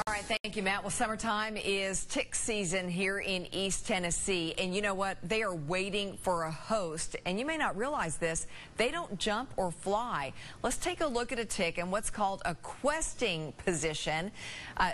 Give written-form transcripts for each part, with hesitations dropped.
All right, thank you, Matt. Well, summertime is tick season here in East Tennessee, and you know what? They are waiting for a host, and you may not realize this. They don't jump or fly. Let's take a look at a tick in what's called a questing position.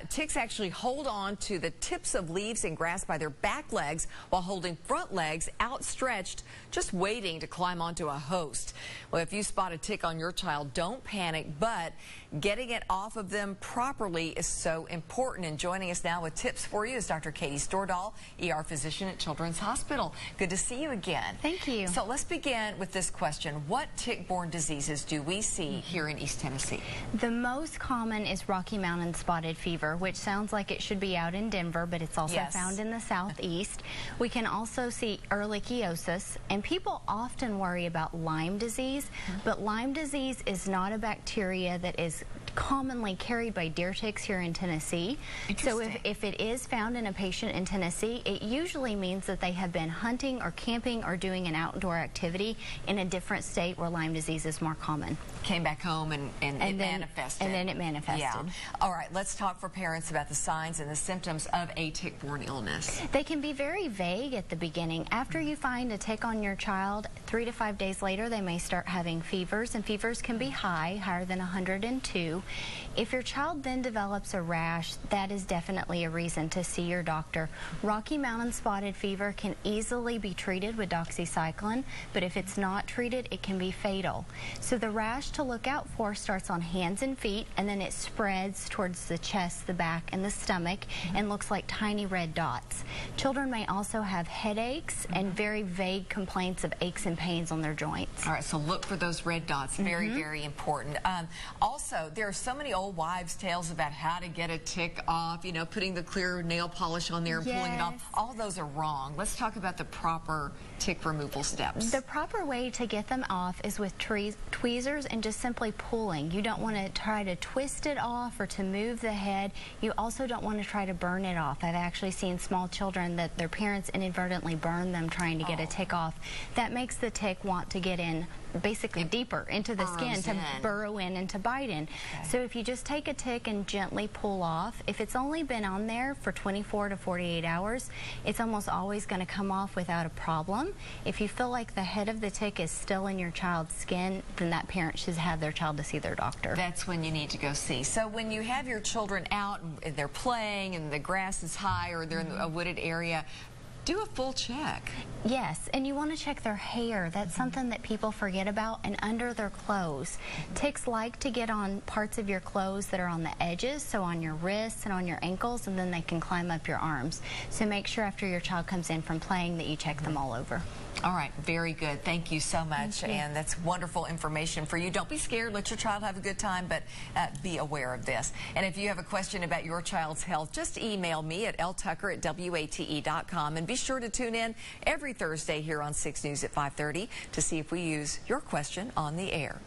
Ticks actually hold on to the tips of leaves and grass by their back legs while holding front legs outstretched, just waiting to climb onto a host. Well, if you spot a tick on your child, don't panic, but getting it off of them properly is so important. And joining us now with tips for you is Dr. Katy Stordahl, ER physician at Children's Hospital. Good to see you again. Thank you. So let's begin with this question. What tick-borne diseases do we see here in East Tennessee? The most common is Rocky Mountain spotted fever, which sounds like it should be out in Denver, but it's also found in the southeast. We can also see ehrlichiosis, and people often worry about Lyme disease, but Lyme disease is not a bacteria that is commonly carried by deer ticks here in Tennessee. So if it is found in a patient in Tennessee, it usually means that they have been hunting or camping or doing an outdoor activity in a different state where Lyme disease is more common. Came back home and it manifested. And then it manifested. Yeah. All right, let's talk for parents about the signs and the symptoms of a tick-borne illness. They can be very vague at the beginning. After you find a tick on your child, 3 to 5 days later, they may start having fevers, and fevers can be higher than 102. If your child then develops a rash, that is definitely a reason to see your doctor. Rocky Mountain spotted fever can easily be treated with doxycycline, but if it's not treated, it can be fatal. So the rash to look out for starts on hands and feet, and then it spreads towards the chest, the back, and the stomach, and looks like tiny red dots. Children may also have headaches and very vague complaints of aches and pains on their joints. All right, so look for those red dots. Very, very important. Also, there are so many old wives' tales about how to get a tick off, you know, putting the clear nail polish on there and pulling it off. All those are wrong. Let's talk about the proper tick removal steps. The proper way to get them off is with tweezers and just simply pulling. You don't want to try to twist it off or to move the head. You also don't want to try to burn it off. I've actually seen small children that their parents inadvertently burn them trying to get a tick off. That makes the tick want to get in basically deeper into the skin, to burrow in and to bite in. So if you just take a tick and gently pull off, if it's only been on there for 24 to 48 hours, it's almost always going to come off without a problem. If you feel like the head of the tick is still in your child's skin, then that parent should have their child to see their doctor. That's when you need to go see. So when you have your children out and they're playing and the grass is high or they're in a wooded area, do a full check. Yes, and you want to check their hair. That's something that people forget about, and under their clothes. Ticks like to get on parts of your clothes that are on the edges, so on your wrists and on your ankles, and then they can climb up your arms. So make sure after your child comes in from playing that you check them all over. All right, very good. Thank you so much, and that's wonderful information for you. Don't be scared. Let your child have a good time, but be aware of this. And if you have a question about your child's health, just email me at ltucker@wate.com, and be sure to tune in every Thursday here on 6 News at 5:30 to see if we use your question on the air.